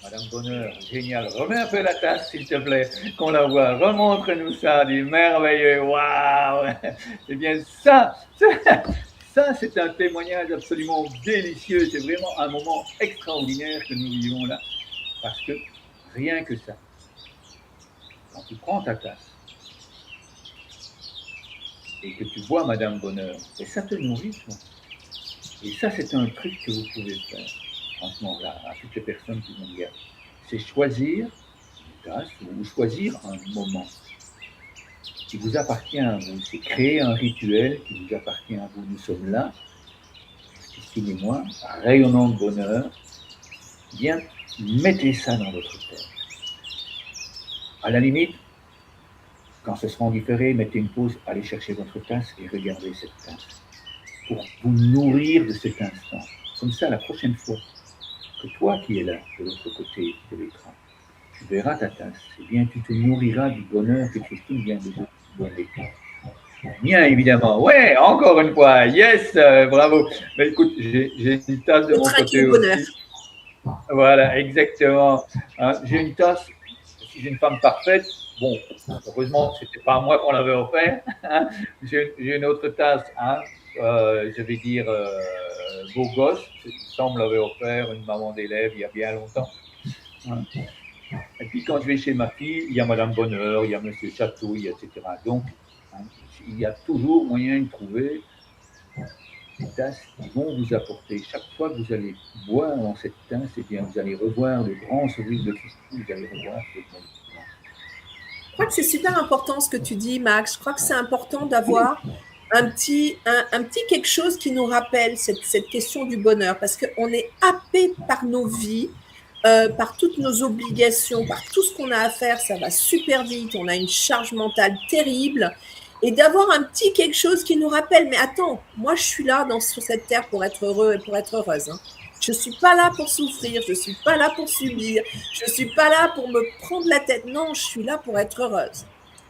Madame Bonheur, génial. Remets un peu la tasse, s'il te plaît, qu'on la voit. Remontre-nous ça, du merveilleux. Waouh! Eh bien, ça, c'est un témoignage absolument délicieux. C'est vraiment un moment extraordinaire que nous vivons là. Parce que rien que ça, quand tu prends ta tasse et que tu bois Madame Bonheur, et ça te nourrit, toi. Et ça, c'est un truc que vous pouvez faire, franchement, là, à toutes les personnes qui nous regardent. C'est choisir une tasse ou choisir un moment qui vous appartient à vous. C'est créer un rituel qui vous appartient à vous. Nous sommes là, Christine et moi, rayonnant de bonheur. Bien, mettez ça dans votre tête. À la limite, quand ce sera en différé, mettez une pause, allez chercher votre tasse et regardez cette tasse pour vous nourrir de cet instant. Comme ça, la prochaine fois que toi qui es là, de l'autre côté de l'écran, tu verras ta tasse, et bien tu te nourriras du bonheur que Christine vient de te donner. Bien évidemment, ouais, encore une fois, yes, bravo. Mais écoute, j'ai une tasse de Le mon trinquer côté au bonheur. aussi. Voilà, exactement. Hein, j'ai une tasse, si j'ai une femme parfaite, bon, heureusement, c'était pas à moi qu'on l'avait offert. Hein. J'ai une autre tasse, hein, je vais dire beau gosse, il semble l'avait offert une maman d'élève il y a bien longtemps. Hein. Et puis quand je vais chez ma fille, il y a Madame Bonheur, il y a Monsieur Chatouille, etc. Donc, hein, il y a toujours moyen de trouver des tasses qui vont vous apporter. Chaque fois que vous allez boire dans cette tasse, eh bien, vous allez revoir le grand sourire de Christine, vous allez revoir ce moment. Je crois que c'est super important ce que tu dis, Max. Je crois que c'est important d'avoir un petit quelque chose qui nous rappelle cette question du bonheur, parce qu'on est happé par nos vies, par toutes nos obligations, par tout ce qu'on a à faire, ça va super vite, on a une charge mentale terrible, et d'avoir un petit quelque chose qui nous rappelle, mais attends, moi je suis là sur cette terre pour être heureux et pour être heureuse. Hein. Je ne suis pas là pour souffrir, je ne suis pas là pour subir, je ne suis pas là pour me prendre la tête, non, je suis là pour être heureuse.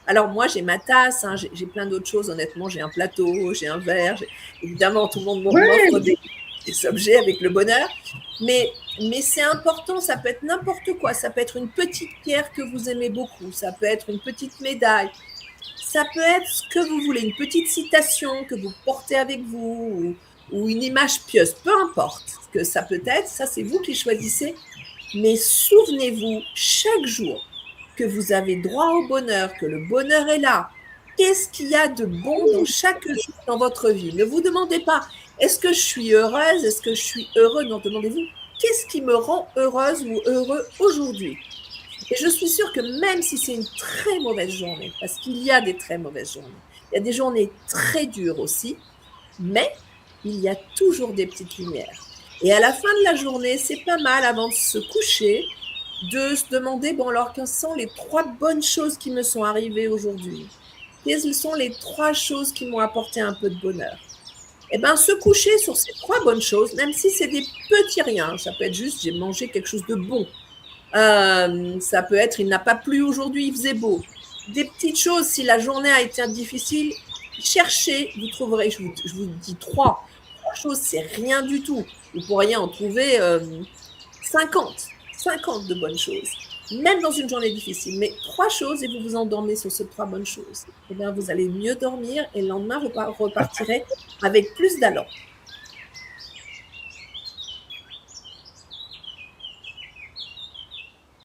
Alors moi, j'ai ma tasse, hein, j'ai plein d'autres choses, honnêtement, j'ai un plateau, j'ai un verre, évidemment, tout le monde m'offre Oui, des objets avec le bonheur, mais c'est important, ça peut être n'importe quoi, ça peut être une petite pierre que vous aimez beaucoup, ça peut être une petite médaille, ça peut être ce que vous voulez, une petite citation que vous portez avec vous, ou une image pieuse, peu importe ce que ça peut être, ça c'est vous qui choisissez, mais souvenez-vous chaque jour que vous avez droit au bonheur, que le bonheur est là. Qu'est-ce qu'il y a de bon dans chaque jour dans votre vie? Ne vous demandez pas, est-ce que je suis heureuse? Est-ce que je suis heureux? Non, demandez-vous, qu'est-ce qui me rend heureuse ou heureux aujourd'hui? Et je suis sûre que même si c'est une très mauvaise journée, parce qu'il y a des très mauvaises journées, il y a des journées très dures aussi, mais il y a toujours des petites lumières. Et à la fin de la journée, c'est pas mal avant de se coucher, de se demander, bon alors, quelles sont les 3 bonnes choses qui me sont arrivées aujourd'hui? Quelles sont les 3 choses qui m'ont apporté un peu de bonheur? Eh bien, se coucher sur ces 3 bonnes choses, même si c'est des petits riens, ça peut être juste, j'ai mangé quelque chose de bon. Ça peut être, il n'a pas plu aujourd'hui, il faisait beau. Des petites choses, si la journée a été difficile, cherchez, vous trouverez, je vous dis 3 choses, c'est rien du tout. Vous pourriez en trouver 50 de bonnes choses, même dans une journée difficile. Mais 3 choses et vous vous endormez sur ces 3 bonnes choses. Eh bien, vous allez mieux dormir et le lendemain, vous repartirez avec plus d'allant.